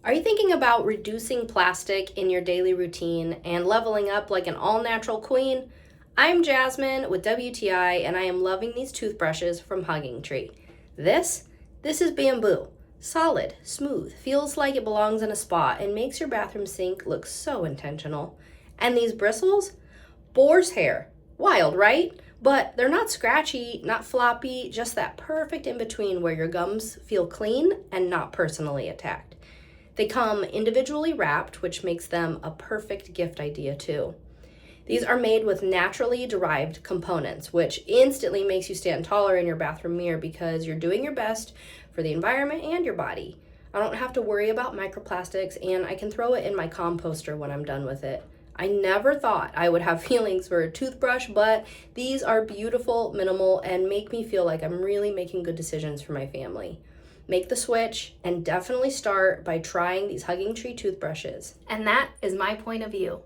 Are you thinking about reducing plastic in your daily routine and leveling up like an all-natural queen? I'm Jasmine with WTI and I am loving these toothbrushes from Hugging Tree. This is bamboo. Solid, smooth, feels like it belongs in a spa and makes your bathroom sink look so intentional. And these bristles? Boar's hair. Wild, right? But they're not scratchy, not floppy, just that perfect in between where your gums feel clean and not personally attacked. They come individually wrapped, which makes them a perfect gift idea too. These are made with naturally derived components, which instantly makes you stand taller in your bathroom mirror because you're doing your best for the environment and your body. I don't have to worry about microplastics and I can throw it in my composter when I'm done with it. I never thought I would have feelings for a toothbrush, but these are beautiful, minimal, and make me feel like I'm really making good decisions for my family. Make the switch and definitely start by trying these Hugging Tree toothbrushes. And that is my point of view.